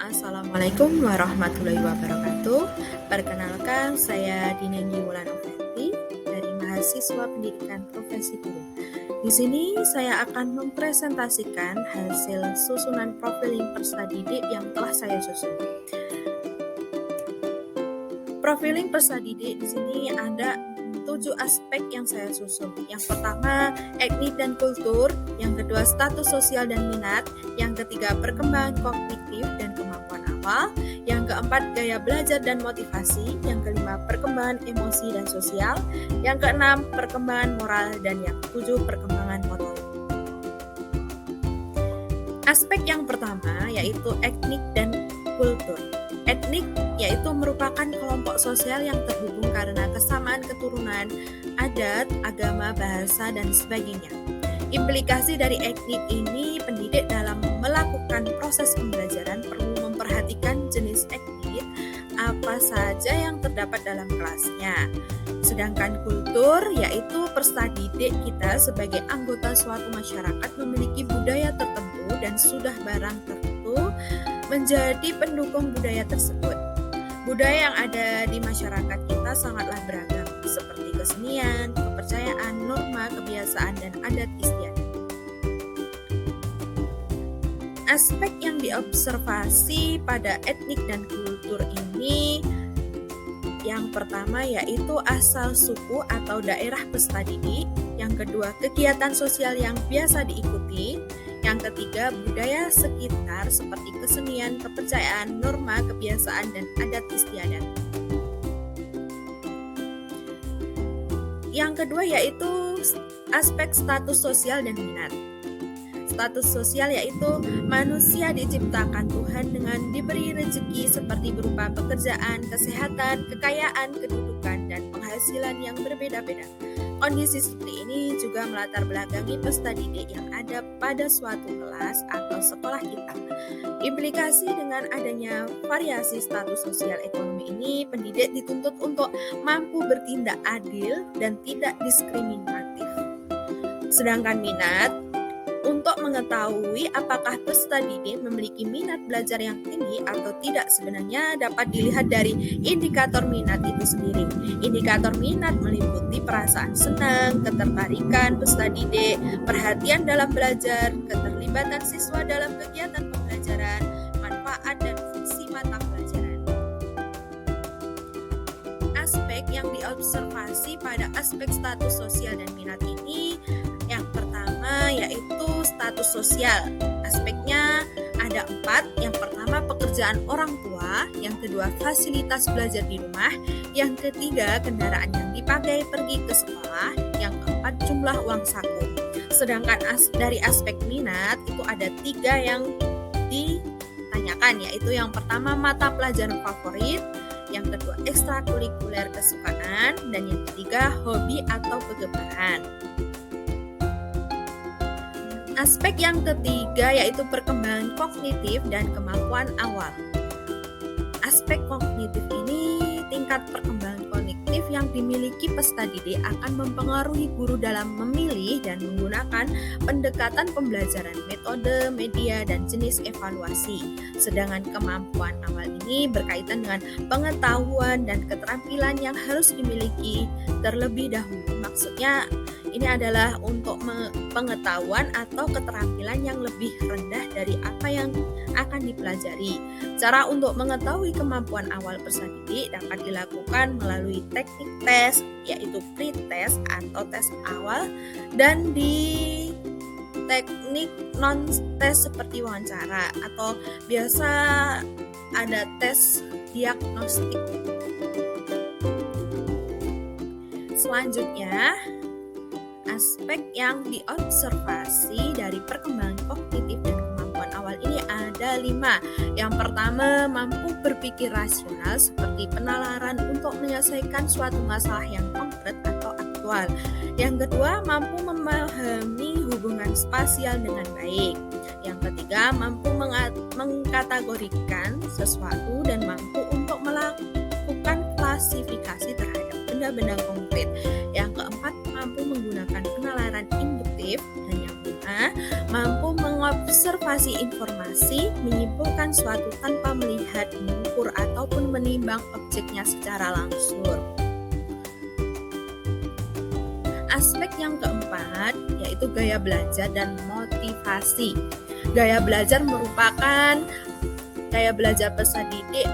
Assalamualaikum warahmatullahi wabarakatuh. Perkenalkan, saya Dinenggi Wulanofeti dari mahasiswa pendidikan profesi guru. Di sini saya akan mempresentasikan hasil susunan profiling peserta didik yang telah saya susun. Profiling peserta didik di sini ada 7 aspek yang saya susun. Yang pertama, etnik dan kultur. Yang kedua, status sosial dan minat. Yang ketiga, perkembangan kognitif dan kemampuan awal. Yang keempat, gaya belajar dan motivasi. Yang kelima, perkembangan emosi dan sosial. Yang keenam, perkembangan moral. Dan yang ketujuh, perkembangan motorik. Aspek yang pertama yaitu etnik dan kultur. Etnik yaitu merupakan kelompok sosial yang terhubung karena kesamaan keturunan, adat, agama, bahasa, dan sebagainya. Implikasi dari etnik ini, pendidik dalam melakukan proses pembelajaran perlu memperhatikan jenis etnik apa saja yang terdapat dalam kelasnya. Sedangkan kultur yaitu peserta didik kita sebagai anggota suatu masyarakat memiliki budaya tertentu dan sudah barang tertentu menjadi pendukung budaya tersebut. Budaya yang ada di masyarakat kita sangatlah beragam, seperti kesenian, kepercayaan, norma, kebiasaan, dan adat istiadat. Aspek yang diobservasi pada etnik dan kultur ini, yang pertama yaitu asal suku atau daerah peserta didik, yang kedua kegiatan sosial yang biasa diikuti, yang ketiga budaya sekitar seperti kesenian, kepercayaan, norma, kebiasaan, dan adat istiadat. Yang kedua yaitu aspek status sosial dan minat. Status sosial yaitu manusia diciptakan Tuhan dengan diberi rezeki seperti berupa pekerjaan, kesehatan, kekayaan, kedudukan, dan penghasilan yang berbeda-beda. Kondisi seperti ini juga melatar belakangi peserta didik yang ada pada suatu kelas atau sekolah kita. Implikasi dengan adanya variasi status sosial ekonomi ini, pendidik dituntut untuk mampu bertindak adil dan tidak diskriminatif. Sedangkan minat, untuk mengetahui apakah peserta didik memiliki minat belajar yang tinggi atau tidak sebenarnya dapat dilihat dari indikator minat itu sendiri. Indikator minat meliputi perasaan senang, ketertarikan peserta didik, perhatian dalam belajar, keterlibatan siswa dalam kegiatan pembelajaran, manfaat dan fungsi mata pelajaran. Aspek yang diobservasi pada aspek status sosial dan minat ini, yang pertama yaitu status sosial. Aspeknya ada 4. Yang pertama pekerjaan orang tua, yang kedua fasilitas belajar di rumah, yang ketiga kendaraan yang dipakai pergi ke sekolah, yang keempat jumlah uang saku. Sedangkan dari aspek minat itu ada 3 yang ditanyakan, yaitu yang pertama mata pelajaran favorit, yang kedua ekstrakurikuler kesukaan, dan yang ketiga hobi atau kegemaran. Aspek yang ketiga yaitu perkembangan kognitif dan kemampuan awal. Aspek kognitif ini, tingkat perkembangan kognitif yang dimiliki peserta didik akan mempengaruhi guru dalam memilih dan menggunakan pendekatan pembelajaran, metode, media, dan jenis evaluasi. Sedangkan kemampuan awal ini berkaitan dengan pengetahuan dan keterampilan yang harus dimiliki terlebih dahulu. Maksudnya ini adalah untuk pengetahuan atau keterampilan yang lebih rendah dari apa yang akan dipelajari. Cara untuk mengetahui kemampuan awal peserta didik dapat dilakukan melalui teknik tes, yaitu pre-test atau tes awal, dan di teknik non-tes seperti wawancara atau biasa ada tes diagnostik. Selanjutnya, aspek yang diobservasi dari perkembangan kognitif dan kemampuan awal ini ada 5. Yang pertama, mampu berpikir rasional seperti penalaran untuk menyelesaikan suatu masalah yang konkret atau aktual. Yang kedua, mampu memahami hubungan spasial dengan baik. Yang ketiga, mampu mengkategorikan sesuatu dan mampu untuk melakukan klasifikasi terhadap benda-benda konkret. Yang keempat, mampu menggunakan penalaran induktif, dan yang kelima pertama, mampu mengobservasi informasi, menyimpulkan suatu tanpa melihat, mengukur, ataupun menimbang objeknya secara langsung. Aspek yang keempat yaitu gaya belajar dan motivasi. Gaya belajar peserta didik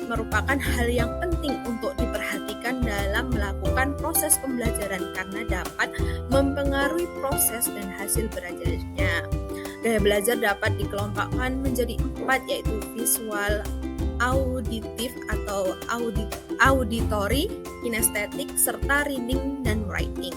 merupakan hal yang penting untuk diperhatikan dalam melakukan proses pembelajaran karena dapat mempengaruhi proses dan hasil belajarnya. Gaya belajar dapat dikelompokkan menjadi 4 yaitu visual, auditif atau auditory, kinestetik, serta reading dan writing.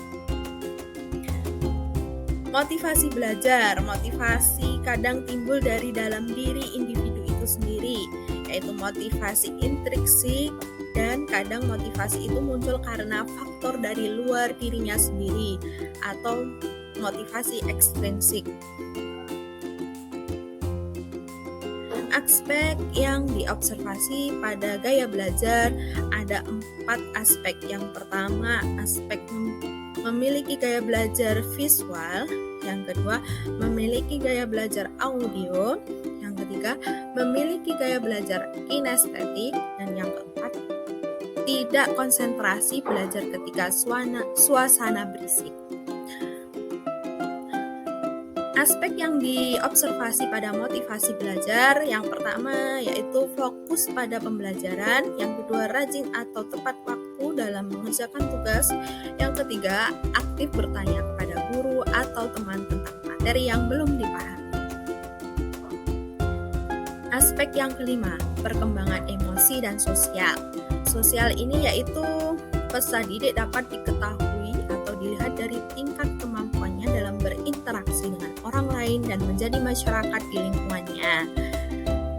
Motivasi belajar. Motivasi kadang timbul dari dalam diri individu itu sendiri, yaitu motivasi intrinsik, dan kadang motivasi itu muncul karena faktor dari luar dirinya sendiri atau motivasi ekstrinsik. Aspek yang diobservasi pada gaya belajar ada 4 aspek. Yang pertama, aspek memiliki gaya belajar visual. Yang kedua, memiliki gaya belajar audio. Yang ketiga, memiliki gaya belajar kinestetik. Dan yang keempat, tidak konsentrasi belajar ketika suasana berisik. Aspek yang diobservasi pada motivasi belajar, yang pertama yaitu fokus pada pembelajaran, yang kedua rajin atau tepat waktu dalam mengerjakan tugas, yang ketiga aktif bertanya kepada guru atau teman tentang materi yang belum dipahami. Aspek yang kelima, perkembangan emosi dan sosial. Sosial ini yaitu peserta didik dapat diketahui atau dilihat dari tingkat kemampuannya dalam berinteraksi dengan orang lain dan menjadi masyarakat di lingkungannya.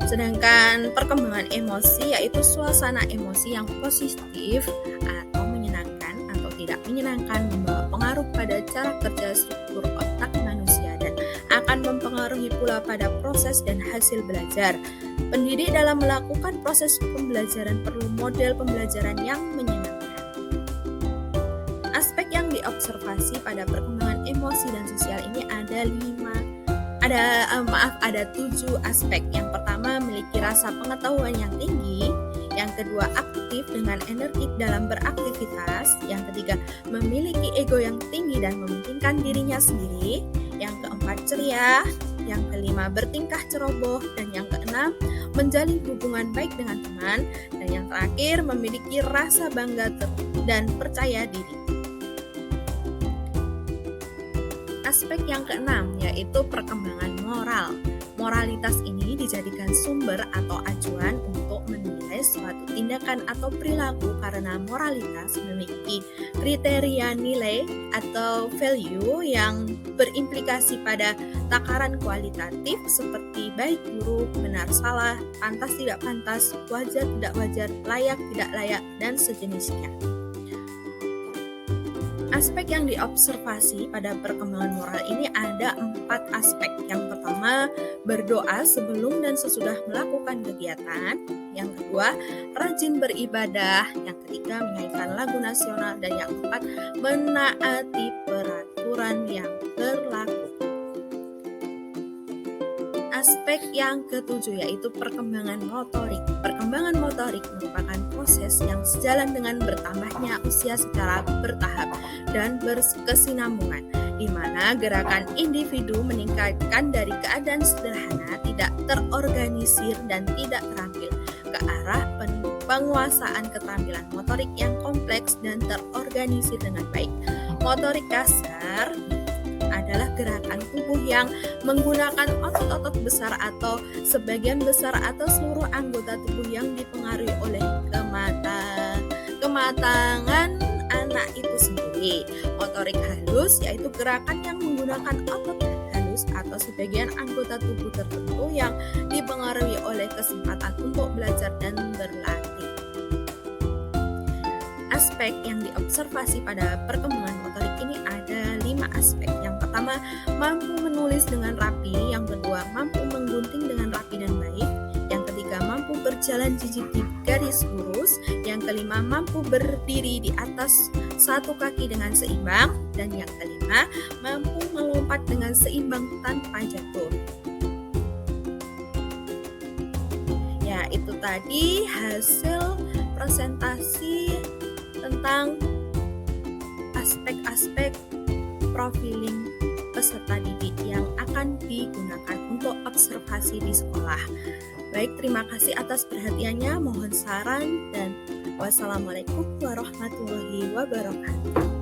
Sedangkan perkembangan emosi yaitu suasana emosi yang positif atau menyenangkan atau tidak menyenangkan membawa pengaruh pada cara kerja struktur otak manusia dan akan mempengaruhi pula pada proses dan hasil belajar. Pendidik dalam melakukan proses pembelajaran perlu model pembelajaran yang menyenangkan. Aspek yang diobservasi pada perkembangan emosi dan sosial ini ada 7 aspek. Yang pertama, memiliki rasa pengetahuan yang tinggi. Yang kedua, aktif dengan energik dalam beraktivitas. Yang ketiga, memiliki ego yang tinggi dan mementingkan dirinya sendiri. Yang keempat, ceria. Yang kelima, bertingkah ceroboh. Dan yang keenam, menjalin hubungan baik dengan teman. Dan yang terakhir, memiliki rasa bangga dan percaya diri. Aspek yang keenam yaitu perkembangan moral. Moralitas ini dijadikan sumber atau acuan untuk menilai suatu tindakan atau perilaku karena moralitas memiliki kriteria nilai atau value yang berimplikasi pada takaran kualitatif seperti baik buruk, benar salah, pantas tidak pantas, wajar tidak wajar, layak tidak layak, dan sejenisnya. Aspek yang diobservasi pada perkembangan moral ini ada 4 aspek. Yang pertama, berdoa sebelum dan sesudah melakukan kegiatan. Yang kedua, rajin beribadah. Yang ketiga, menyanyikan lagu nasional. Dan yang keempat, menaati peraturan yang berlaku. Aspek yang ketujuh yaitu perkembangan motorik. Perkembangan motorik merupakan proses yang sejalan dengan bertambahnya usia secara bertahap dan berkesinambungan, di mana gerakan individu meningkatkan dari keadaan sederhana, tidak terorganisir, dan tidak terampil ke arah penguasaan keterampilan motorik yang kompleks dan terorganisir dengan baik. Motorik kasar adalah gerakan tubuh yang menggunakan otot-otot besar atau sebagian besar atau seluruh anggota tubuh yang dipengaruhi oleh kematangan anak itu sendiri. Motorik halus yaitu gerakan yang menggunakan otot halus atau sebagian anggota tubuh tertentu yang dipengaruhi oleh kesempatan untuk belajar dan berlatih. Aspek yang diobservasi pada perkembangan motorik ini ada 5 aspek. Yang pertama, mampu menulis dengan rapi. Yang kedua, mampu menggunting dengan rapi dan baik. Yang ketiga, mampu berjalan jijik di garis lurus. Yang kelima, mampu berdiri di atas satu kaki dengan seimbang. Dan yang kelima, mampu melompat dengan seimbang tanpa jatuh. Ya, itu tadi hasil presentasi tentang aspek-aspek profiling peserta didik yang akan digunakan untuk observasi di sekolah. Baik, terima kasih atas perhatiannya. Mohon saran dan wassalamualaikum warahmatullahi wabarakatuh.